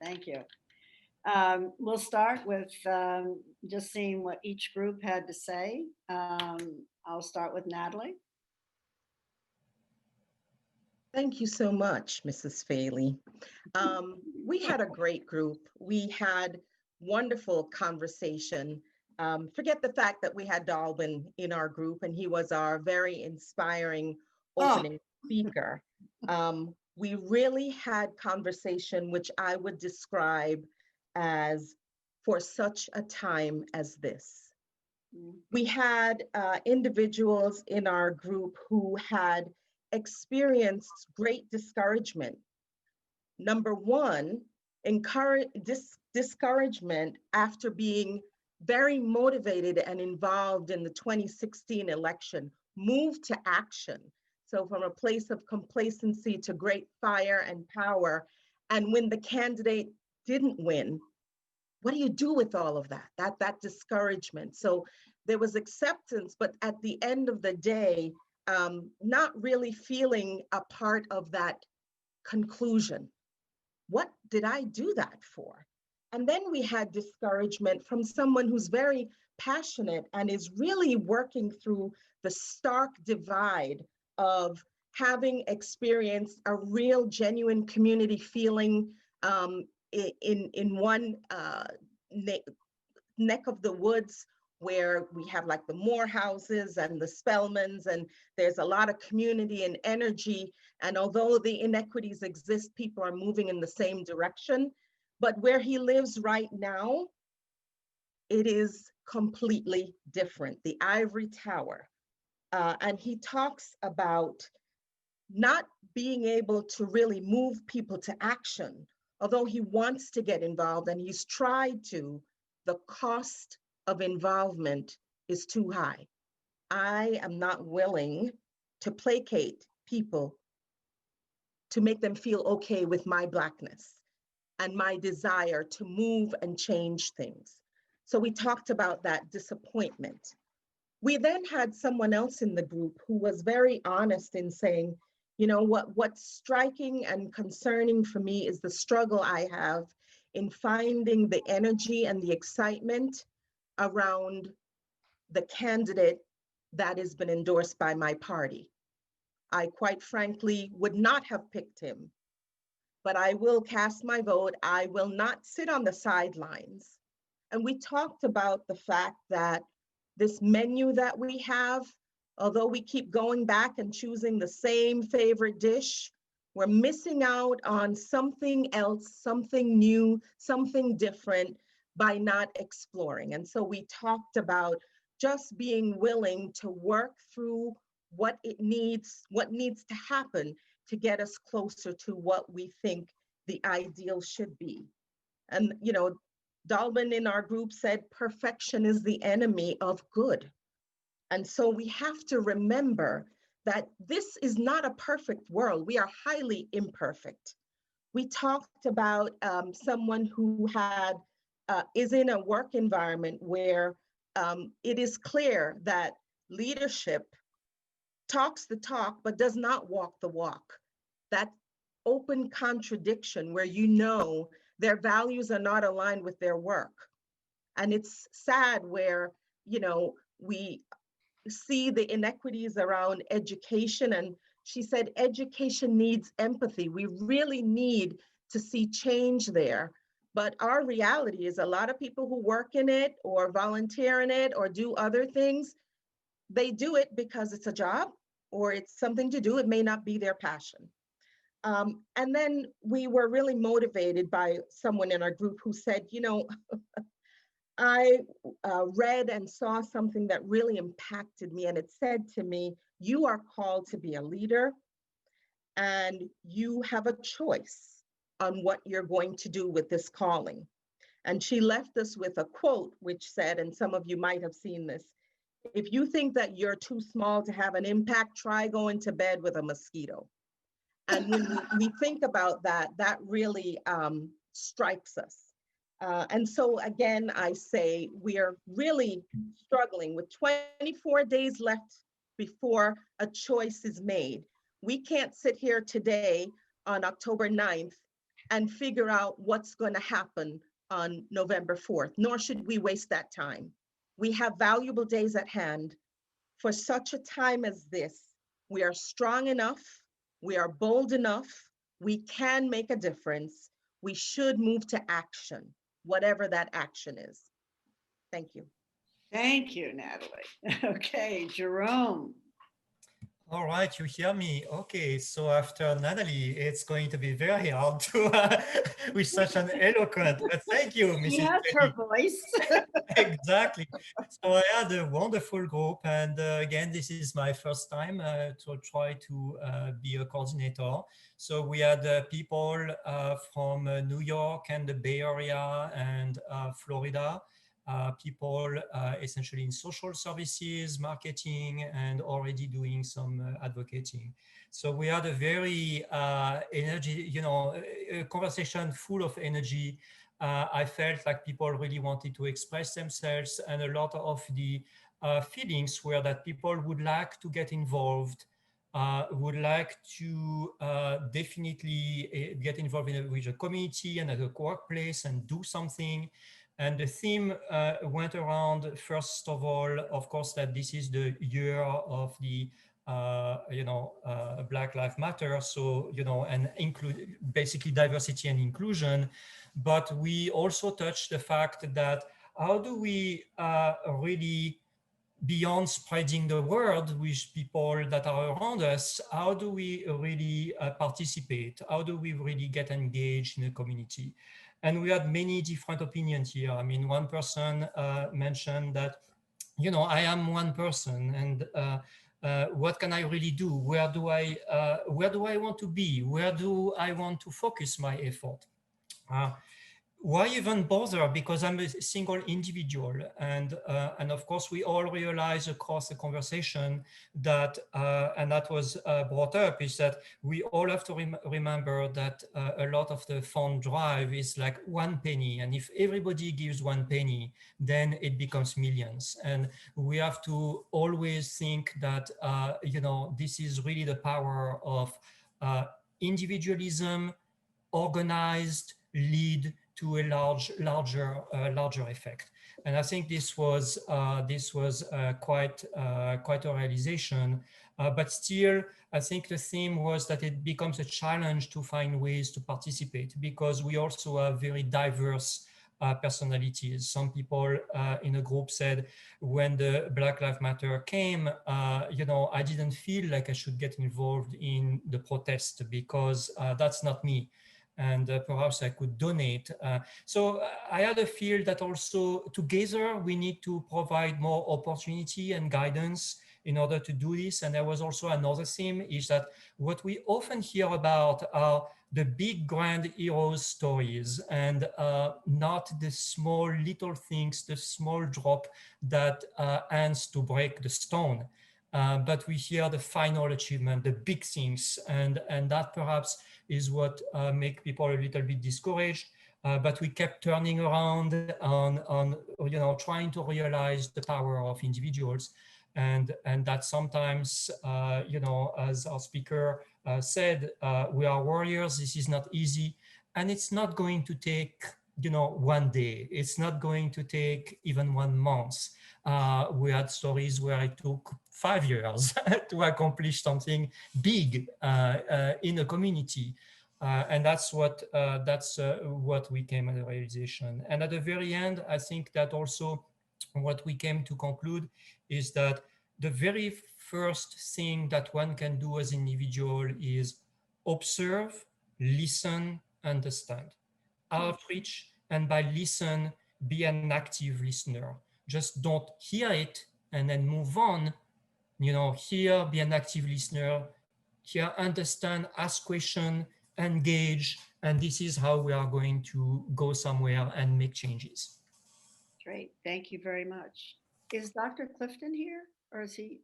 Thank you. We'll start with just seeing what each group had to say. I'll start with Natalie. Thank you so much, Mrs. Failey. We had a great group. We had wonderful conversation. Forget the fact that we had Dalvin in our group and he was our very inspiring Oh, opening speaker. We really had conversation, which I would describe as for such a time as this. We had individuals in our group who had experienced great discouragement. Number one, discouragement after being very motivated and involved in the 2016 election, moved to action. So from a place of complacency to great fire and power. And when the candidate didn't win, what do you do with all of that? That discouragement. So there was acceptance, but at the end of the day, not really feeling a part of that conclusion. What did I do that for? And then we had discouragement from someone who's very passionate and is really working through the stark divide of having experienced a real genuine community feeling in one neck of the woods where we have like the Morehouses and the Spellmans, and there's a lot of community and energy. And although the inequities exist, people are moving in the same direction. But where he lives right now, it is completely different, the Ivory Tower. And he talks about not being able to really move people to action, although he wants to get involved and he's tried to, the cost of involvement is too high. I am not willing to placate people to make them feel okay with my Blackness and my desire to move and change things. So we talked about that disappointment. We then had someone else in the group who was very honest in saying, you know, what's striking and concerning for me is the struggle I have in finding the energy and the excitement around the candidate that has been endorsed by my party. I quite frankly would not have picked him, but I will cast my vote. I will not sit on the sidelines. And we talked about the fact that this menu that we have, although we keep going back and choosing the same favorite dish, we're missing out on something else, something new, something different by not exploring. And so we talked about just being willing to work through what needs to happen to get us closer to what we think the ideal should be. And, you know, Dalvin in our group said, perfection is the enemy of good. And so we have to remember that this is not a perfect world. We are highly imperfect. We talked about someone who is in a work environment where it is clear that leadership talks the talk, but does not walk the walk. That open contradiction where you know their values are not aligned with their work. And it's sad where, you know, we see the inequities around education. And she said, education needs empathy. We really need to see change there. But our reality is a lot of people who work in it or volunteer in it or do other things, they do it because it's a job or it's something to do. It may not be their passion. And then we were really motivated by someone in our group who said, you know, I read and saw something that really impacted me. And it said to me, you are called to be a leader and you have a choice on what you're going to do with this calling. And she left us with a quote, which said, and some of you might have seen this, if you think that you're too small to have an impact, try going to bed with a mosquito. And when we think about that, that really strikes us. And so again, I say we are really struggling with 24 days left before a choice is made. We can't sit here today on October 9th and figure out what's going to happen on November 4th, nor should we waste that time. We have valuable days at hand. For such a time as this, we are strong enough, we are bold enough, we can make a difference. We should move to action, whatever that action is. Thank you. Thank you, Natalie. Okay, Jerome. All right, you hear me? Okay, so after Natalie, it's going to be very hard to, with such an eloquent, but thank you, She Mrs. has her Failey. voice. Exactly. So I had a wonderful group, and again, this is my first time to try to be a coordinator. So we had people from New York and the Bay Area and Florida. People essentially in social services, marketing, and already doing some advocating. So we had a very energy, a conversation full of energy. I felt like people really wanted to express themselves, and a lot of the feelings were that people would like to get involved, would like to definitely get involved with a community and at a workplace and do something. And the theme went around, first of all, of course, that this is the year of the Black Lives Matter. So, and include basically diversity and inclusion. But we also touched the fact that how do we really, beyond spreading the word with people that are around us, how do we really participate? How do we really get engaged in the community? And we had many different opinions here. I mean, one person mentioned that, I am one person, and what can I really do? Where do I want to be? Where do I want to focus my effort? Why even bother? Because I'm a single individual, and of course we all realize across the conversation that and that was brought up, is that we all have to remember that a lot of the fund drive is like 1 penny, and if everybody gives 1 penny, then it becomes millions. And we have to always think that this is really the power of individualism, organized, lead to a larger effect. And I think this was quite a realization. But still, I think the theme was that it becomes a challenge to find ways to participate, because we also have very diverse personalities. Some people in a group said, when the Black Lives Matter came, I didn't feel like I should get involved in the protest because that's not me. And perhaps I could donate. So I had a feel that also together we need to provide more opportunity and guidance in order to do this. And there was also another theme, is that what we often hear about are the big grand heroes stories, and not the small little things, the small drop that ends to break the stone. But we hear the final achievement, the big things, and that perhaps is what make people a little bit discouraged. But we kept turning around on trying to realize the power of individuals, and that sometimes as our speaker said, we are warriors. This is not easy, and it's not going to take 1 day. It's not going to take even 1 month. We had stories where it took 5 years to accomplish something big in a community. And that's what we came at the realization. And at the very end, I think that also what we came to conclude is that the very first thing that one can do as an individual is observe, listen, understand. Outreach, and by listen, be an active listener. Just don't hear it and then move on. Hear, be an active listener, hear, understand, ask question, engage, and this is how we are going to go somewhere and make changes. Great. Thank you very much. Is Dr. Clifton here, or is he?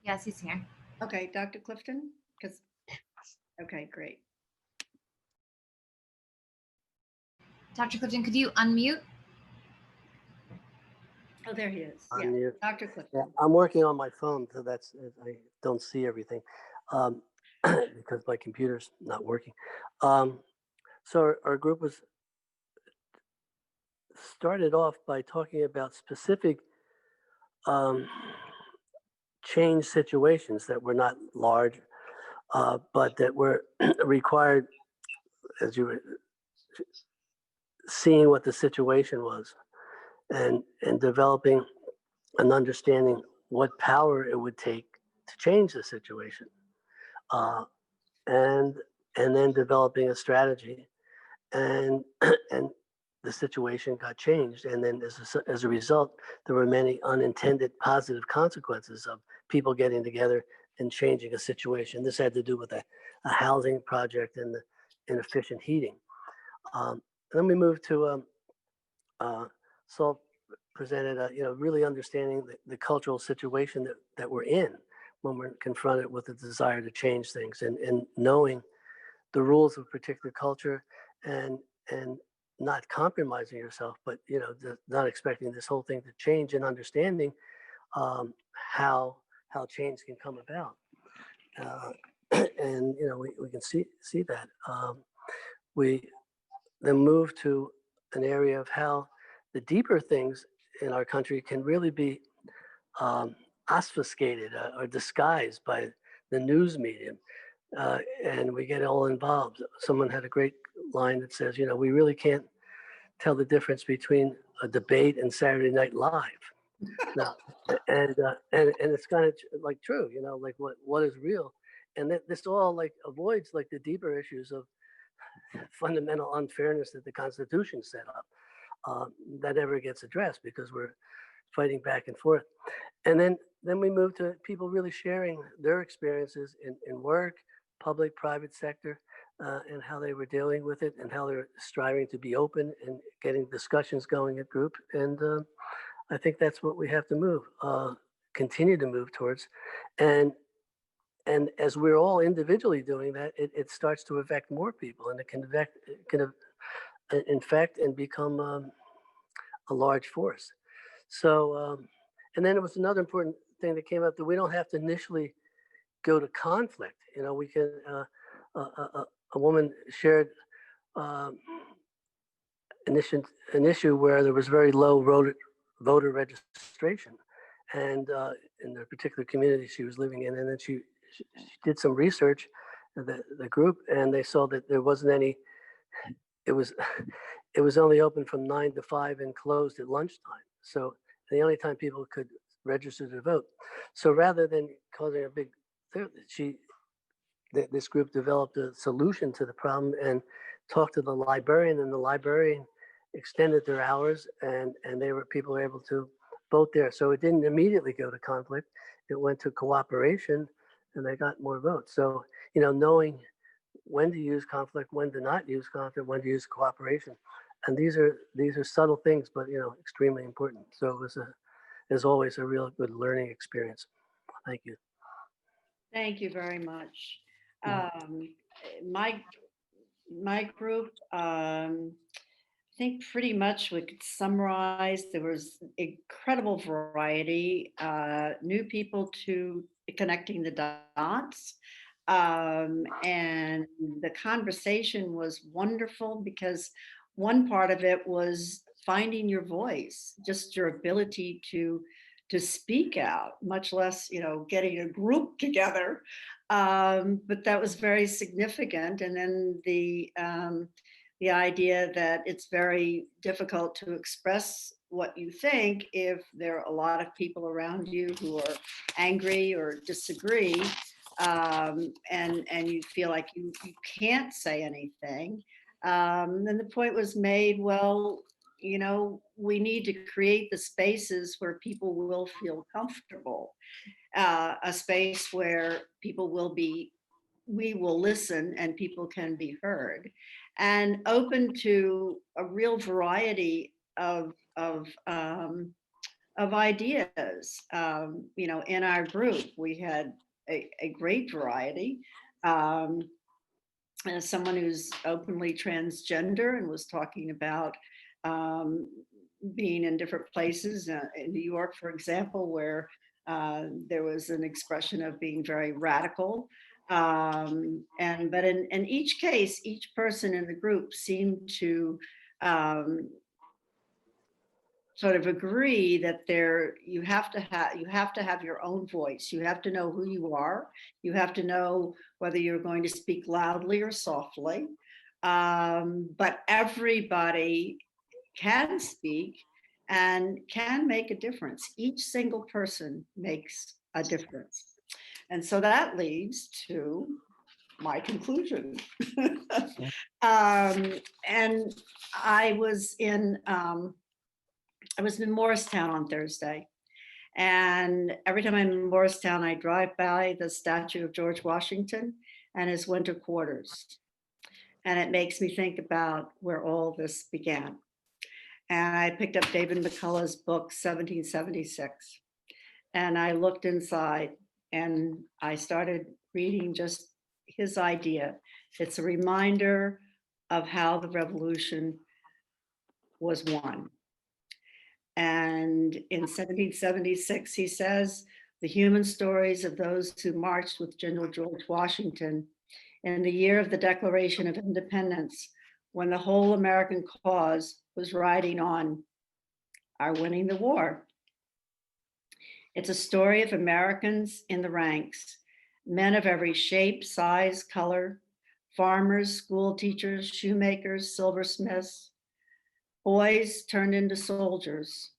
Yes, he's here. Okay, Dr. Clifton? Okay, great. Dr. Clifton, could you unmute? Oh, there he is. I'm Yeah, mute. Dr. Clifton. Yeah, I'm working on my phone, so I don't see everything because my computer's not working. So our group was started off by talking about specific um, change situations that were not large, but that were required, as you were seeing what the situation was, and developing an understanding what power it would take to change the situation, uh, and and then developing a strategy, and and the situation got changed, and then as a result, there were many unintended positive consequences of people getting together and changing a situation. This had to do with a housing project and the inefficient heating. Then we moved to Saul presented, really understanding the cultural situation that we're in when we're confronted with the desire to change things, and knowing the rules of a particular culture, and not compromising yourself, but not expecting this whole thing to change, and understanding um, how change can come about. Uh, and we can see that. We then move to an area of how the deeper things in our country can really be um, obfuscated or disguised by the news medium. And we get all involved. Someone had a great line that says, we really can't tell the difference between a debate and Saturday Night Live. Now, and it's kind of like true, like what is real, and this all like avoids like the deeper issues of fundamental unfairness that the Constitution set up. That never gets addressed because we're fighting back and forth. And then we move to people really sharing their experiences in work, public, private sector, and how they were dealing with it, and how they're striving to be open and getting discussions going at group. And I think that's what we have to continue to move towards. And as we're all individually doing that, it starts to affect more people, and it can infect and become a large force. So, and then it was another important thing that came up, that we don't have to initially go to conflict. We can. A woman shared um, an issue where there was very low voter registration, and in the particular community she was living in, and then she did some research, the group, and they saw that there wasn't any. It was it was only open from 9 to 5 and closed at lunchtime. So the only time people could register to vote. So rather than causing a big, this group developed a solution to the problem and talked to the librarian, and the librarian extended their hours, and people were able to vote there. So it didn't immediately go to conflict. It went to cooperation, and they got more votes. So, knowing when to use conflict, when to not use conflict, when to use cooperation. And these are subtle things, but extremely important. So it was as always, a real good learning experience. Thank you. Thank you very much. My group, I think pretty much we could summarize. There was incredible variety, new people to connecting the dots. And the conversation was wonderful because one part of it was finding your voice, just your ability to speak out, much less, getting a group together. But that was very significant. And then the idea that it's very difficult to express what you think if there are a lot of people around you who are angry or disagree, and you feel like you can't say anything. Then the point was made, well, we need to create the spaces where people will feel comfortable, a space where we will listen and people can be heard, and open to a real variety of ideas. In our group, we had a great variety. Um, as someone who's openly transgender and was talking about um, being in different places, in New York, for example, where there was an expression of being very radical. But in each case, each person in the group seemed to sort of agree that you have to have your own voice. You have to know who you are. You have to know whether you're going to speak loudly or softly. But everybody can speak and can make a difference. Each single person makes a difference. And so that leads to my conclusion. And I was in Morristown on Thursday. And every time I'm in Morristown, I drive by the statue of George Washington and his winter quarters. And it makes me think about where all this began. And I picked up David McCullough's book, 1776. And I looked inside and I started reading just his idea. It's a reminder of how the revolution was won. And in 1776, he says, the human stories of those who marched with General George Washington in the year of the Declaration of Independence, when the whole American cause was riding on, are winning the war. It's a story of Americans in the ranks, men of every shape, size, color, farmers, school teachers, shoemakers, silversmiths, boys turned into soldiers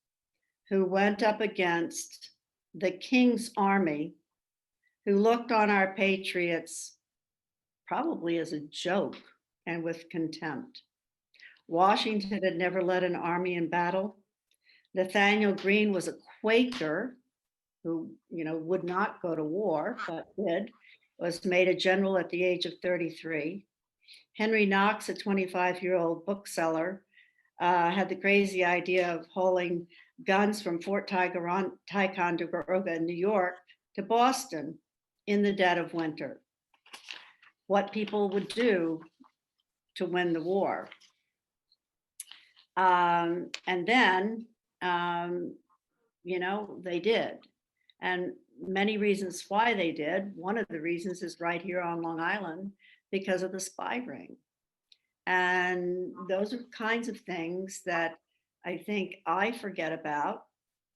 who went up against the king's army, who looked on our patriots probably as a joke and with contempt. Washington had never led an army in battle. Nathaniel Greene was a Quaker who, would not go to war, but did, was made a general at the age of 33. Henry Knox, a 25-year-old bookseller, had the crazy idea of hauling guns from Fort Ticonderoga in New York to Boston in the dead of winter. What people would do to win the war. And then, they did. And many reasons why they did. One of the reasons is right here on Long Island because of the spy ring. And those are kinds of things that I think I forget about.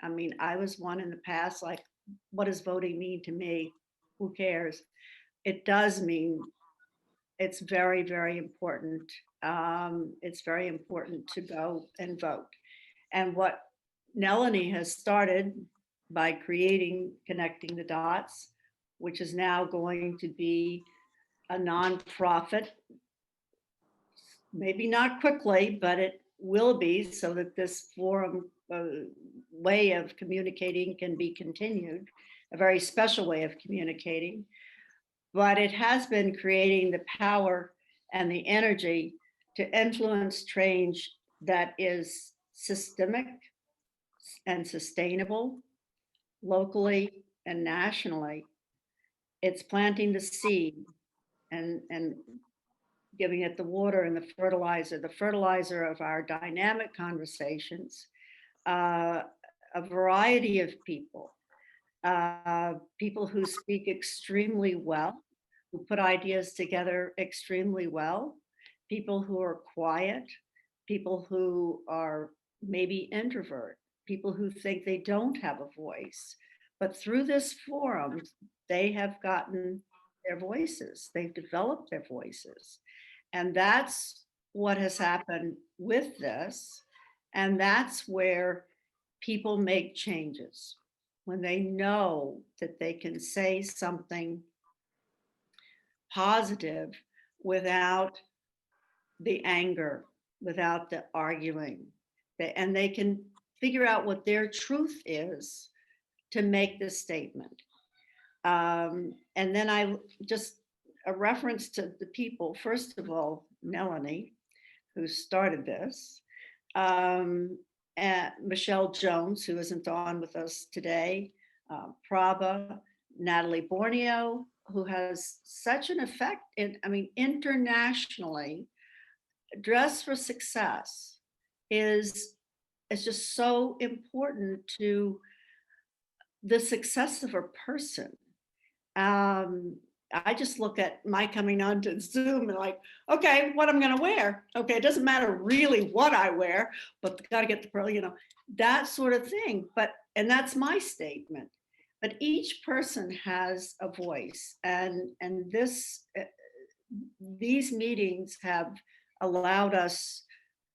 I mean, I was one in the past, like, what does voting mean to me? Who cares? It does mean it's very, very important. It's very important to go and vote. And what Melanie has started by creating Connecting the Dots, which is now going to be a nonprofit, maybe not quickly, but it will be, so that this forum way of communicating can be continued, a very special way of communicating. But it has been creating the power and the energy to influence change that is systemic and sustainable, locally and nationally. It's planting the seed and giving it the water and the fertilizer of our dynamic conversations. A variety of people, people who speak extremely well, who put ideas together extremely well, people who are quiet, people who are maybe introvert, people who think they don't have a voice. But through this forum, they have gotten their voices, they've developed their voices. And that's what has happened with this. And that's where people make changes, when they know that they can say something positive without the anger, without the arguing. And they can figure out what their truth is to make this statement. And then a reference to the people, first of all, Melanie, who started this, and Michelle Jones, who isn't on with us today, Prabha, Natalie Borneo, who has such an effect internationally. Dress for Success is just so important to the success of a person. I just look at my coming on to Zoom and like, okay, what I'm going to wear. Okay, it doesn't matter really what I wear, but got to get the pearl, you know, that sort of thing. But, and that's my statement. But each person has a voice, and this, these meetings have allowed us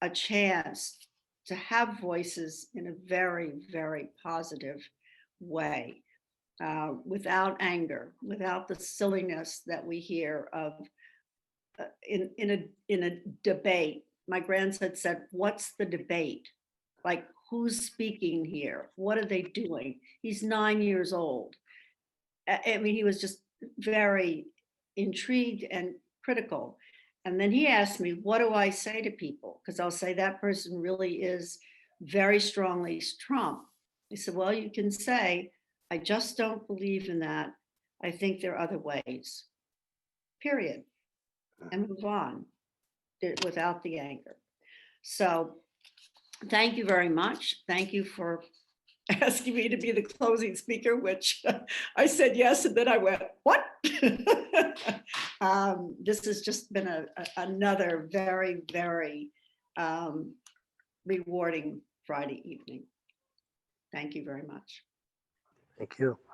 a chance to have voices in a very, very positive way. Without anger, without the silliness that we hear of in a debate. My grandson said, "What's the debate? Like, who's speaking here? What are they doing?" He's 9 years old. I mean, he was just very intrigued and critical. And then he asked me, "What do I say to people?" Because I'll say that person really is very strongly Trump. I said, "Well, you can say, I just don't believe in that. I think there are other ways, period, and move on without the anger." So thank you very much. Thank you for asking me to be the closing speaker, which I said yes, and then I went, what? This has just been another very, very rewarding Friday evening. Thank you very much. Thank you.